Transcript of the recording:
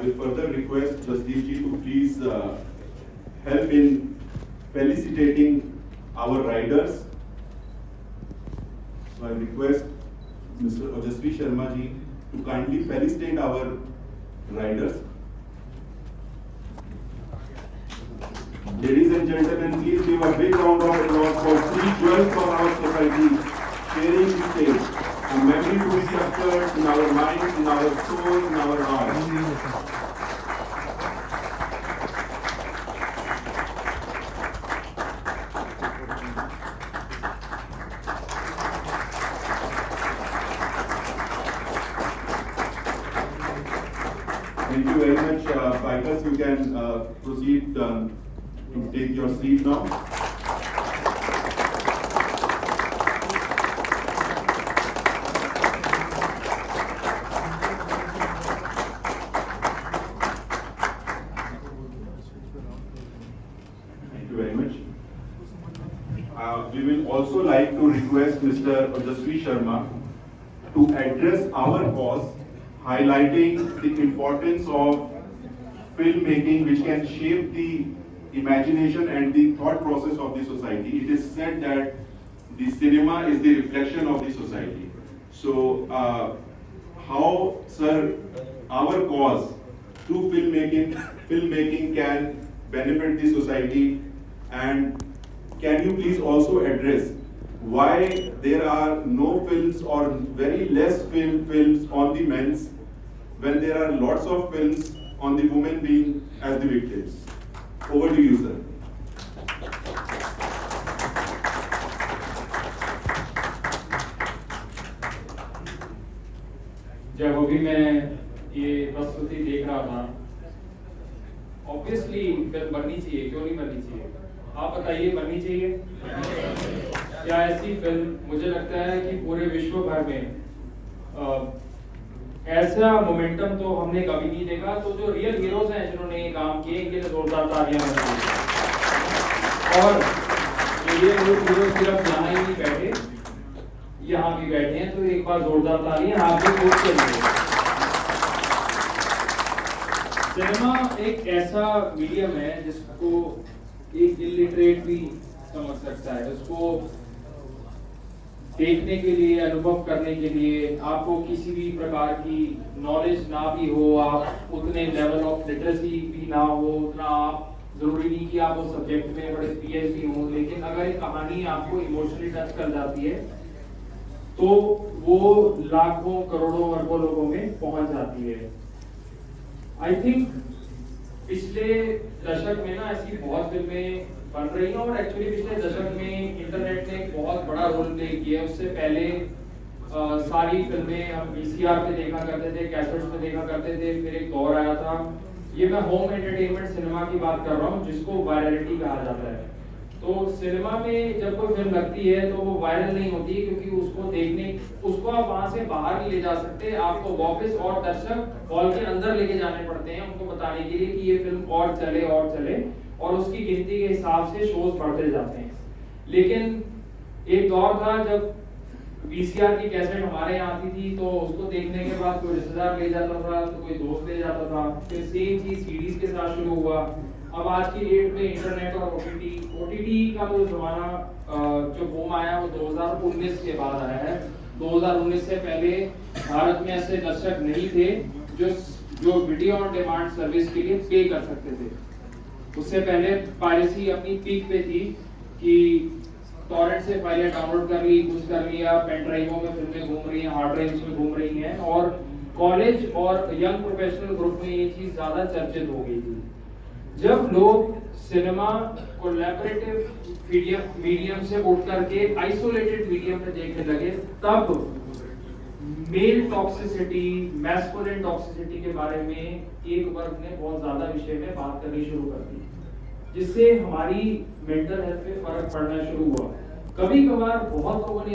will further request Jasdeep ji to please help in felicitating our riders. So I request Mr. Ojasvi Sharma ji to kindly felicitate our riders. Ladies and gentlemen, please give a big round of applause for three jewels of our society sharing the stage. A memory to be captured in our minds, in our soul, in our hearts. Thank you very much, Fighters. You can proceed to take your seat now. Thank you very much. We will also like to request Mr. Ojasvi Sharma to address our cause, highlighting the importance of filmmaking which can shape the imagination and the thought process of the society. It is said that the cinema is the reflection of the society. So, how, sir, our cause through filmmaking can benefit the society, and can you please also address why there are no films or very less films on the men's when there are lots of films on the women being as the victims? Over to you, sir. जब अभी मैं ये प्रस्तुति देख रहा था, obviously film बननी चाहिए, क्यों नहीं बननी चाहिए? आप बताइए, बननी चाहिए? क्या ऐसी फिल्म, मुझे लगता है कि पूरे विश्व भर में ऐसा मोमेंटम तो हमने कभी नहीं देखा। तो जो रियल हीरोज हैं जिन्होंने ये काम किए, इनके लिए जोरदार तालियां बजाइए। और ये हीरो सिर्फ यहाँ ही नहीं बैठे, यहाँ भी बैठे हैं, तो एक बार जोरदार तालियां आपके खुद के लिए। सिनेमा एक ऐसा मीडियम है जिसको एक इलिटरेट भी समझ सकता है। उसको देखने के लिए, अनुभव करने के लिए आपको किसी भी प्रकार की नॉलेज ना भी हो, आप उतने लेवल ऑफ लिटरेसी भी ना हो, उतना आप जरूरी नहीं कि आप उस सब्जेक्ट में बड़े पीएचडी हो, लेकिन अगर एक कहानी आपको इमोशनली टच कर जाती है तो वो लाखों करोड़ों अरबों लोगों में पहुंच जाती है। आई थिंक पिछले दशक में ना ऐसी बहुत फिल्में बन रही हैं, और एक्चुअली पिछले दशक में इंटरनेट ने एक बहुत बड़ा रोल प्ले किया है। उससे पहले सारी फिल्में हम वीसीआर पे देखा करते थे, कैसेट्स पे देखा करते थे, फिर एक दौर आया था, ये मैं होम एंटरटेनमेंट सिनेमा की बात कर रहा हूँ, जिसको वायरलिटी कहा जाता है। तो सिनेमा में जब कोई फिल्म लगती है तो वो वायरल नहीं होती, क्योंकि उसको आप वहां से बाहर नहीं ले जा सकते, आपको वापस और दर्शक हॉल के अंदर लेके जाने पड़ते हैं उनको बताने के लिए कि ये फिल्म और चले, और उसकी गिनती के हिसाब से शोज बढ़ते जाते हैं। लेकिन एक दौर था जब वीसीआर की कैसेट हमारे यहाँ आती थी, तो उसको देखने के बाद कोई रिश्तेदार ले जाता था, तो कोई दोस्त ले जाता था, फिर सेम चीज सीडीज के साथ शुरू हुआ। अब आज की डेट में इंटरनेट और ओटीटी का तो जमाना जो बूम आया वो 2019 के बाद आया है। 2019 से पहले भारत में ऐसे दर्शक नहीं थे जो वीडियो ऑन डिमांड सर्विस के लिए पे कर सकते थे। उससे पहले पायरेसी अपनी पीक पे थी कि टॉरेंट से फाइलें डाउनलोड कर ली, कुछ कर लिया, पेन ड्राइवों में फिल्में घूम रही हैं, हार्ड ड्राइव्स में घूम रही हैं, और कॉलेज और यंग प्रोफेशनल ग्रुप में ये चीज ज्यादा चर्चित हो गई थी। जब लोग सिनेमा कोलैबोरेटिव मीडियम से उठ करके आइसोलेटेड मीडियम में देखने लगे, तब मेल टॉक्सिसिटी, मैस्कुलिन टॉक्सिसिटी के बारे में एक वर्ग ने बहुत ज्यादा विषय में बात करनी शुरू कर दी, जिससे हमारी मेंटल हेल्थ पे फर्क पड़ना शुरू हुआ। कभी कभार बहुत लोगों ने